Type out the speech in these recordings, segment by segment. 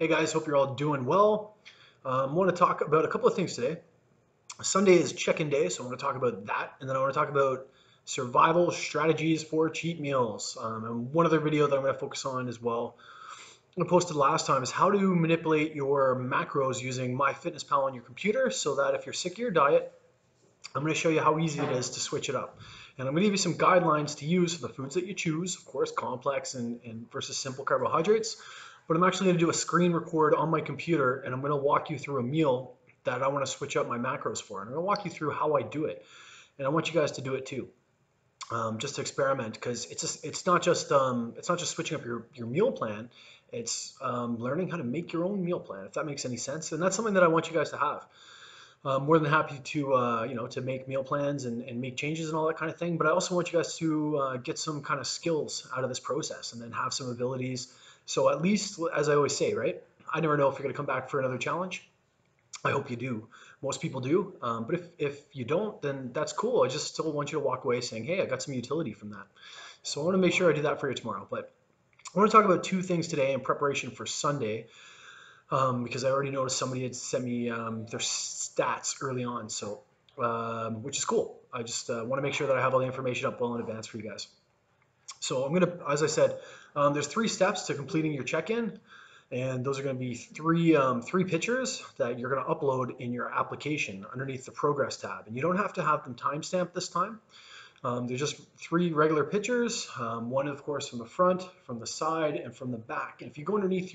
Hey guys, hope you're all doing well. I want to talk about a couple of things today. Sunday is check-in day, so I want to talk about that, and then I want to talk about survival strategies for cheat meals. And one other video that I'm going to focus on as well, I posted last time, is how to manipulate your macros using MyFitnessPal on your computer, so that if you're sick of your diet, I'm going to show you how easy it is to switch it up. And I'm going to give you some guidelines to use for the foods that you choose, of course, complex and versus simple carbohydrates. But I'm actually going to do a screen record on my computer, and I'm going to walk you through a meal that I want to switch up my macros for. And I'm going to walk you through how I do it. And I want you guys to do it too, just to experiment, because it's not just switching up your meal plan. It's learning how to make your own meal plan, if that makes any sense. And that's something that I want you guys to have. More than happy to to make meal plans and make changes and all that kind of thing. But I also want you guys to get some kind of skills out of this process, and then have some abilities. So at least, as I always say, right? I never know if you're going to come back for another challenge. I hope you do. Most people do. But if you don't, then that's cool. I just still want you to walk away saying, hey, I got some utility from that. So I want to make sure I do that for you tomorrow. But I want to talk about two things today in preparation for Sunday, because I already noticed somebody had sent me their stats early on, so which is cool. I just want to make sure that I have all the information up well in advance for you guys. So I'm gonna, as I said, there's 3 steps to completing your check-in, and those are going to be three pictures that you're going to upload in your application underneath the progress tab, and you don't have to have them timestamped this time. There's just 3 regular pictures, one of course from the front, from the side, and from the back. And if you go underneath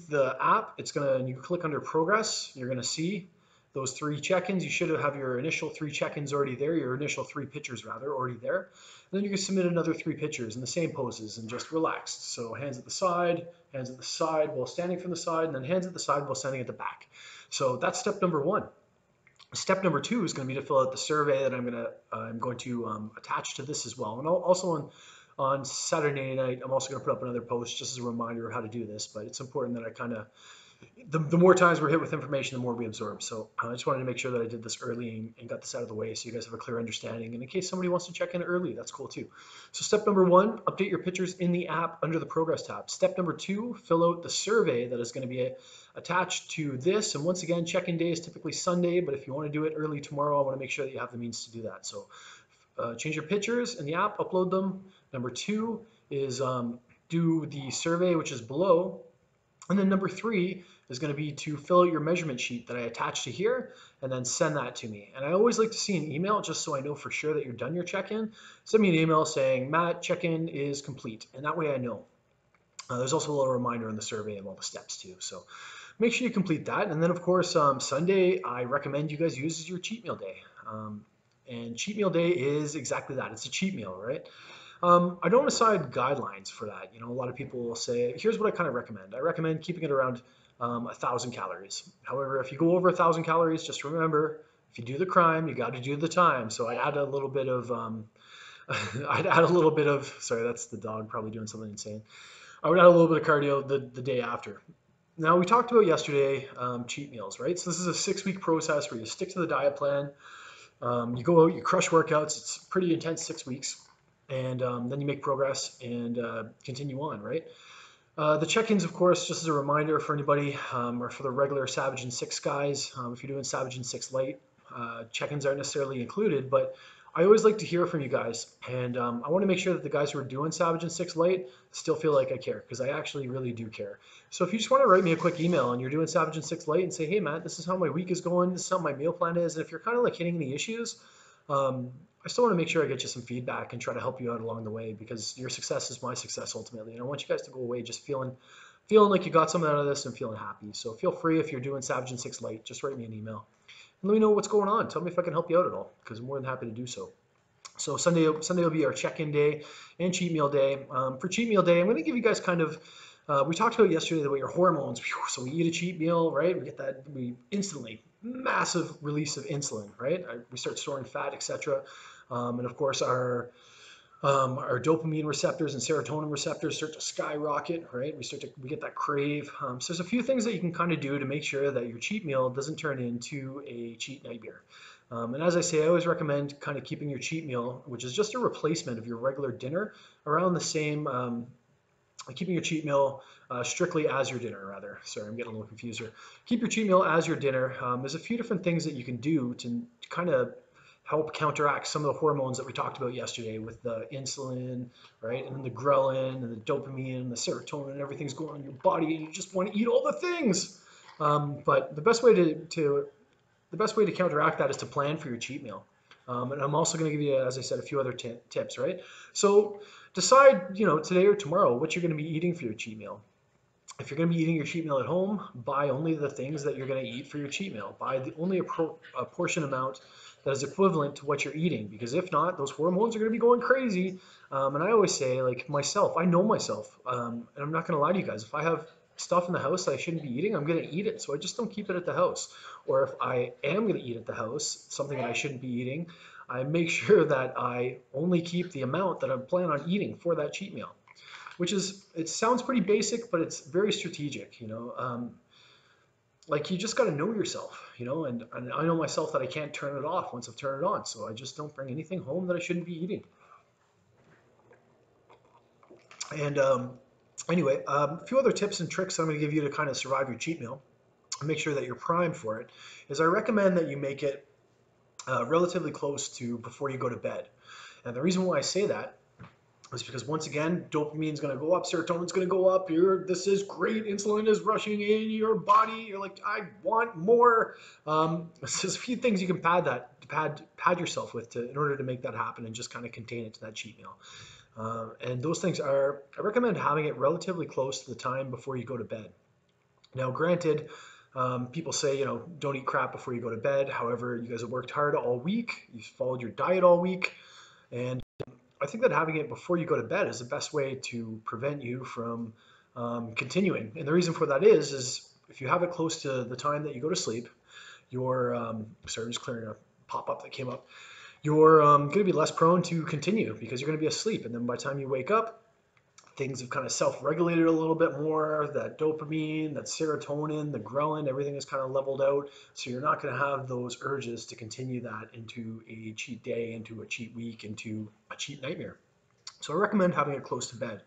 the app, it's gonna, and you click under progress, you're gonna see those 3 check-ins. You should have your initial 3 check-ins already there, your initial 3 pictures rather, already there. And then you can submit another 3 pictures in the same poses and just relaxed. So hands at the side while standing from the side, and then hands at the side while standing at the back. So that's step number 1. Step number 2 is going to be to fill out the survey that I'm going to attach to this as well. And also on Saturday night, I'm also going to put up another post just as a reminder of how to do this. But it's important that I kind of, the more times we're hit with information, the more we absorb. So I just wanted to make sure that I did this early and got this out of the way, so you guys have a clear understanding. And in case somebody wants to check in early, that's cool too. So step number 1, update your pictures in the app under the progress tab. Step number 2, fill out the survey that is going to be attached to this. And once again, check-in day is typically Sunday, but if you want to do it early tomorrow, I want to make sure that you have the means to do that. So change your pictures in the app, upload them. Number 2 is do the survey, which is below. And then number 3 is going to be to fill out your measurement sheet that I attached to here, and then send that to me. And I always like to see an email just so I know for sure that you're done your check-in. Send me an email saying, Matt, check-in is complete. And that way I know. There's also a little reminder in the survey of all the steps too. So make sure you complete that. And then of course, Sunday, I recommend you guys use as your cheat meal day. And cheat meal day is exactly that. It's a cheat meal, right? I don't aside guidelines for that. You know, a lot of people will say, here's what I kind of recommend. I recommend keeping it around 1,000 calories. However, if you go over 1,000 calories, just remember, if you do the crime, you got to do the time. So I'd add a little bit of, sorry, that's the dog probably doing something insane. I would add a little bit of cardio the day after. Now, we talked about yesterday cheat meals, right? So this is a 6-week process where you stick to the diet plan. You go out, you crush workouts. It's pretty intense 6 weeks. And then you make progress and continue on, right? The check-ins, of course, just as a reminder for anybody, or for the regular Savage and 6 guys, if you're doing Savage and 6 light, check-ins aren't necessarily included, but I always like to hear from you guys, and I want to make sure that the guys who are doing Savage and 6 light still feel like I care, because I actually really do care. So if you just want to write me a quick email and you're doing Savage and 6 light and say, hey Matt, this is how my week is going, this is how my meal plan is, and if you're kind of like hitting the issues, I still want to make sure I get you some feedback and try to help you out along the way, because your success is my success ultimately, and I want you guys to go away just feeling like you got something out of this and feeling happy. So feel free, if you're doing Savage and 6 light, just write me an email. Let me know what's going on. Tell me if I can help you out at all, because I'm more than happy to do so. So Sunday will be our check-in day and cheat meal day. For cheat meal day, I'm going to give you guys kind of, we talked about yesterday about your hormones. So we eat a cheat meal, right? We get that, we instantly, massive release of insulin, right? We start storing fat, etc. And of course, our dopamine receptors and serotonin receptors start to skyrocket, right? We get that crave. So there's a few things that you can kind of do to make sure that your cheat meal doesn't turn into a cheat nightmare. And as I say, I always recommend kind of keeping your cheat meal, which is just a replacement of your regular dinner, around the same keeping your cheat meal strictly as your dinner, rather. Sorry, I'm getting a little confused here. Keep your cheat meal as your dinner. There's a few different things that you can do to kind of help counteract some of the hormones that we talked about yesterday with the insulin, right? And then the ghrelin and the dopamine and the serotonin and everything's going on in your body and you just want to eat all the things. But the best way to counteract that is to plan for your cheat meal. And I'm also going to give you, as I said, a few other tips, right? So decide, today or tomorrow what you're going to be eating for your cheat meal. If you're going to be eating your cheat meal at home, buy only the things that you're going to eat for your cheat meal. Buy only a portion amount that is equivalent to what you're eating, because if not, those hormones are going to be going crazy. And I always say, like myself, I know myself, and I'm not going to lie to you guys. If I have stuff in the house that I shouldn't be eating, I'm going to eat it. So I just don't keep it at the house. Or if I am going to eat at the house, something that I shouldn't be eating, I make sure that I only keep the amount that I plan on eating for that cheat meal, which is, it sounds pretty basic, but it's very strategic, like you just got to know yourself, and I know myself that I can't turn it off once I've turned it on. So I just don't bring anything home that I shouldn't be eating. And anyway, a few other tips and tricks I'm going to give you to kind of survive your cheat meal and make sure that you're primed for it is I recommend that you make it relatively close to before you go to bed. And the reason why I say that is because, once again, dopamine is going to go up, serotonin is going to go up. This is great. Insulin is rushing in your body. You're like, I want more. There's a few things you can pad yourself with in order to make that happen and just kind of contain it to that cheat meal. And those things are, I recommend having it relatively close to the time before you go to bed. Now, granted, people say, don't eat crap before you go to bed. However, you guys have worked hard all week. You've followed your diet all week. And I think that having it before you go to bed is the best way to prevent you from continuing. And the reason for that is if you have it close to the time that you go to sleep, sorry, I'm just clearing a pop-up that came up. You're going to be less prone to continue because you're going to be asleep. And then by the time you wake up, things have kind of self-regulated a little bit more. That dopamine, that serotonin, the ghrelin, everything is kind of leveled out. So you're not going to have those urges to continue that into a cheat day, into a cheat week, into a cheat nightmare. So I recommend having it close to bed.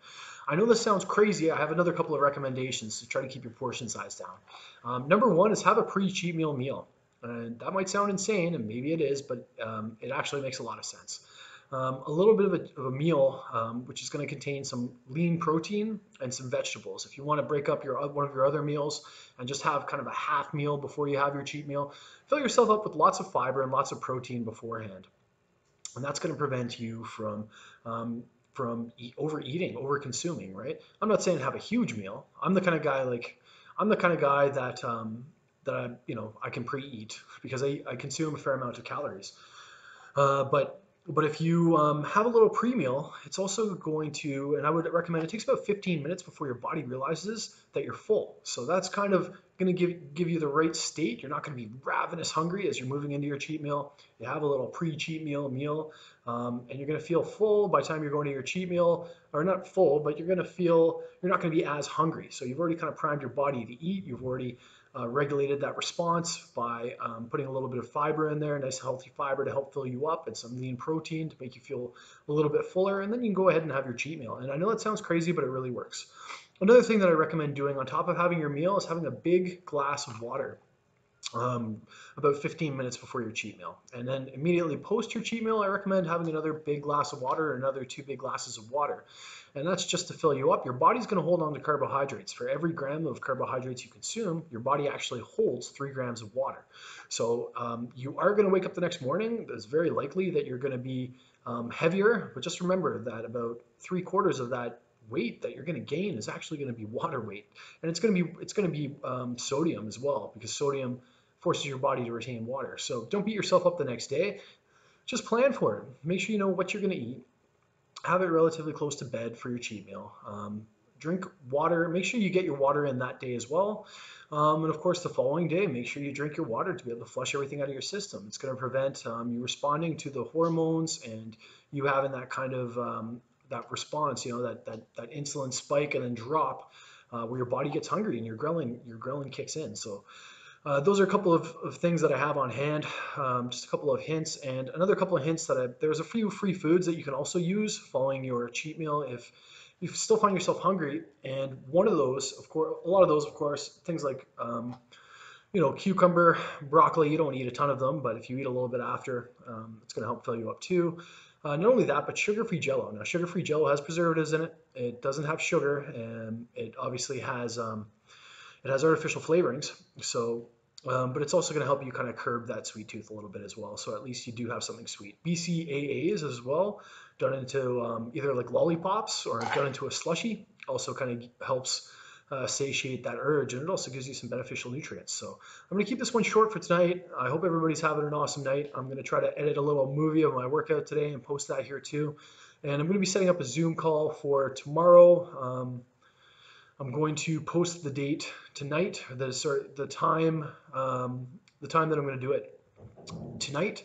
I know this sounds crazy. I have another couple of recommendations to try to keep your portion size down. Number one is have a pre-cheat meal. And that might sound insane, and maybe it is, but it actually makes a lot of sense. A little bit of a meal, which is going to contain some lean protein and some vegetables. If you want to break up one of your other meals and just have kind of a half meal before you have your cheat meal, fill yourself up with lots of fiber and lots of protein beforehand. And that's going to prevent you from overeating, over consuming, right? I'm not saying have a huge meal. I'm the kind of guy that I can pre-eat because I consume a fair amount of calories. But if you have a little pre-meal, it's also going to, and I would recommend, it takes about 15 minutes before your body realizes that you're full. So that's kind of going to give you the right state. You're not going to be ravenous hungry as you're moving into your cheat meal. You have a little pre-cheat meal, and you're going to feel full by the time you're going to your cheat meal, or not full, but you're not going to be as hungry. So you've already kind of primed your body to eat. You've already regulated that response by putting a little bit of fiber in there, nice healthy fiber to help fill you up, and some lean protein to make you feel a little bit fuller, and then you can go ahead and have your cheat meal. And I know that sounds crazy, but it really works. Another thing that I recommend doing on top of having your meal is having a big glass of water about 15 minutes before your cheat meal. And then immediately post your cheat meal, I recommend having another big glass of water or another 2 big glasses of water. And that's just to fill you up. Your body's going to hold on to carbohydrates. For every gram of carbohydrates you consume, your body actually holds 3 grams of water. So you are going to wake up the next morning. It's very likely that you're going to be heavier, but just remember that about 3/4 of that weight that you're going to gain is actually going to be water weight, and it's going to be sodium as well, because sodium forces your body to retain water. So don't beat yourself up the next day. Just plan for it. Make sure you know what you're going to eat. Have it relatively close to bed for your cheat meal. Drink water. Make sure you get your water in that day as well. And of course, the following day, make sure you drink your water to be able to flush everything out of your system. It's going to prevent you responding to the hormones and you having that kind of that response, that insulin spike and then drop where your body gets hungry and your ghrelin kicks in. So those are a couple of things that I have on hand, just a couple of hints, and another couple of hints there's a few free foods that you can also use following your cheat meal you still find yourself hungry, and one of those, of course, a lot of those, of course, things like cucumber, broccoli, you don't eat a ton of them, but if you eat a little bit after, it's going to help fill you up too. Not only that, but sugar-free Jello. Now, sugar-free Jello has preservatives in it. It doesn't have sugar, and it obviously has it has artificial flavorings. So, but it's also going to help you kind of curb that sweet tooth a little bit as well. So at least you do have something sweet. BCAAs as well, done into either like lollipops or done into a slushy, also kind of helps satiate that urge, and it also gives you some beneficial nutrients. So I'm going to keep this one short for tonight. I hope everybody's having an awesome night. I'm going to try to edit a little movie of my workout today and post that here too. And I'm going to be setting up a Zoom call for tomorrow. I'm going to post the date tonight, the time, the time that I'm going to do it tonight,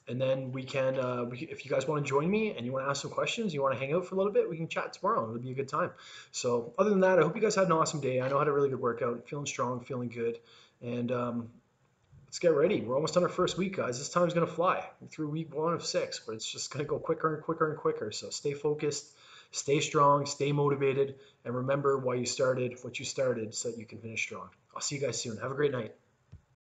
and then we can, if you guys want to join me and you want to ask some questions, you want to hang out for a little bit, we can chat tomorrow. It'll be a good time. So other than that, I hope you guys had an awesome day. I know I had a really good workout, feeling strong, feeling good, and let's get ready. We're almost on our first week, guys. This time's going to fly. We're through week 1 of 6, but it's just going to go quicker and quicker and quicker. So stay focused, stay strong, stay motivated, and remember why you started what you started so that you can finish strong. I'll see you guys soon. Have a great night.